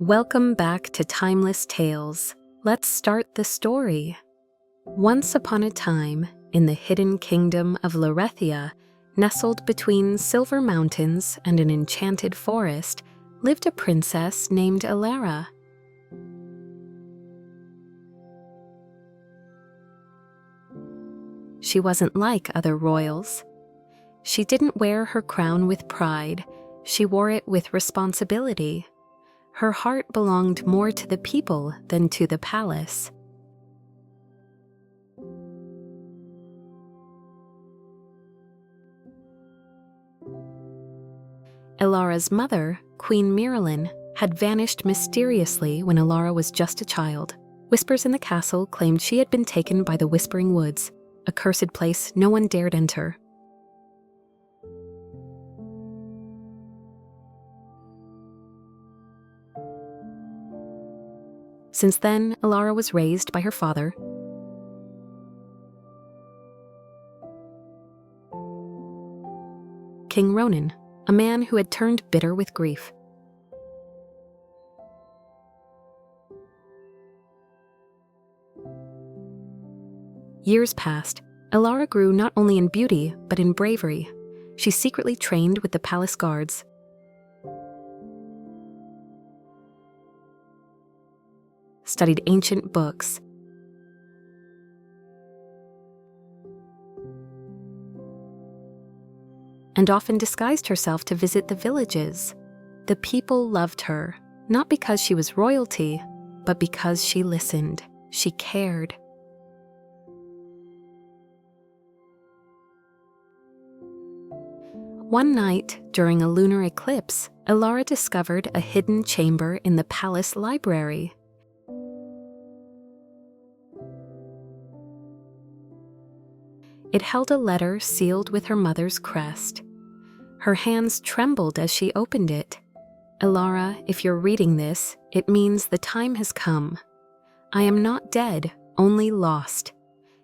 Welcome back to Timeless Tales. Let's start the story. Once upon a time, in the hidden kingdom of Larethia, nestled between silver mountains and an enchanted forest, lived a princess named Elara. She wasn't like other royals. She didn't wear her crown with pride, she wore it with responsibility. Her heart belonged more to the people than to the palace. Elara's mother, Queen Miralyn, had vanished mysteriously when Elara was just a child. Whispers in the castle claimed she had been taken by the Whispering Woods, a cursed place no one dared enter. Since then, Elara was raised by her father, King Ronan, a man who had turned bitter with grief. Years passed. Elara grew not only in beauty, but in bravery. She secretly trained with the palace guards, studied ancient books, and often disguised herself to visit the villages. The people loved her, not because she was royalty, but because she listened. She cared. One night, during a lunar eclipse, Elara discovered a hidden chamber in the palace library. It held a letter sealed with her mother's crest. Her hands trembled as she opened it. Elara, if you're reading this, it means the time has come. I am not dead, only lost,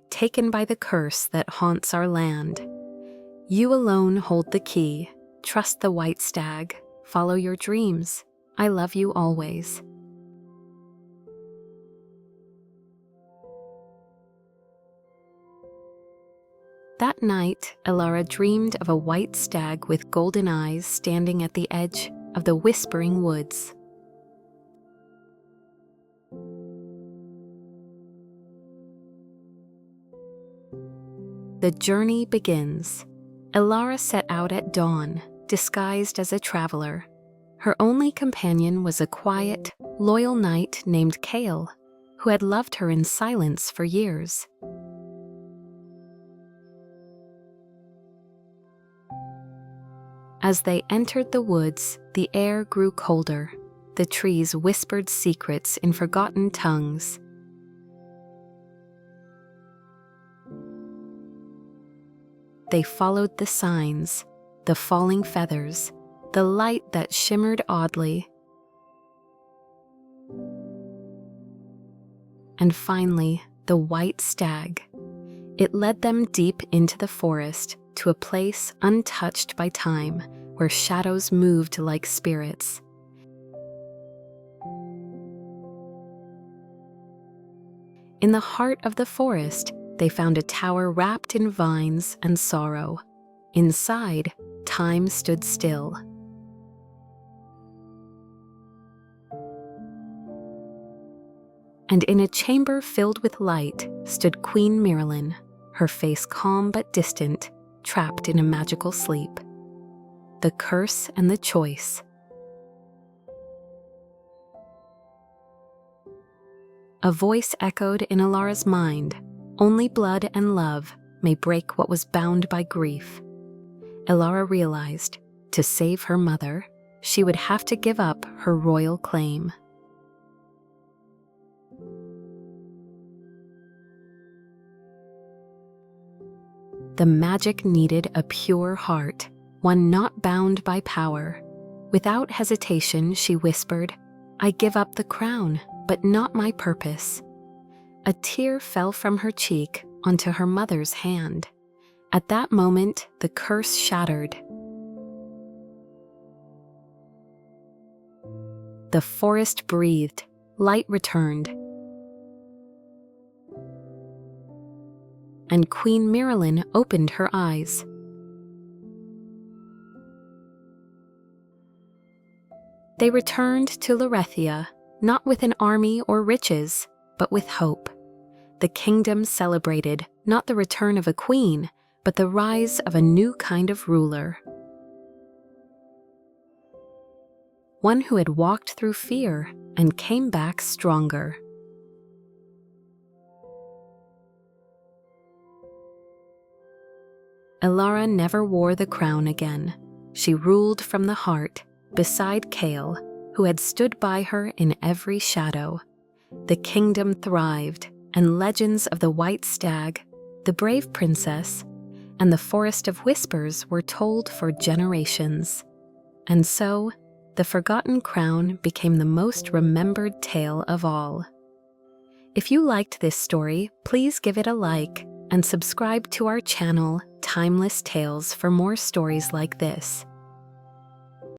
taken by the curse that haunts our land. You alone hold the key. Trust the white stag. Follow your dreams. I love you always. That night, Elara dreamed of a white stag with golden eyes standing at the edge of the Whispering Woods. The journey begins. Elara set out at dawn, disguised as a traveler. Her only companion was a quiet, loyal knight named Kale, who had loved her in silence for years. As they entered the woods, the air grew colder. The trees whispered secrets in forgotten tongues. They followed the signs, the falling feathers, the light that shimmered oddly. And finally, the white stag. It led them deep into the forest, to a place untouched by time, where shadows moved like spirits. In the heart of the forest, they found a tower wrapped in vines and sorrow. Inside, time stood still. And in a chamber filled with light stood Queen Miralyn, her face calm but distant, trapped in a magical sleep. The curse and the choice. A voice echoed in Elara's mind. Only blood and love may break what was bound by grief. Elara realized, to save her mother, she would have to give up her royal claim. The magic needed a pure heart, one not bound by power. Without hesitation, she whispered, I give up the crown, but not my purpose. A tear fell from her cheek onto her mother's hand. At that moment, the curse shattered. The forest breathed. Light returned. And Queen Miralyn opened her eyes. They returned to Larethia, not with an army or riches, but with hope. The kingdom celebrated not the return of a queen, but the rise of a new kind of ruler. One who had walked through fear and came back stronger. Elara never wore the crown again. She ruled from the heart, beside Kale, who had stood by her in every shadow. The kingdom thrived, and legends of the white stag, the brave princess, and the forest of whispers were told for generations. And so, the forgotten crown became the most remembered tale of all. If you liked this story, please give it a like and subscribe to our channel, Timeless Tales, for more stories like this.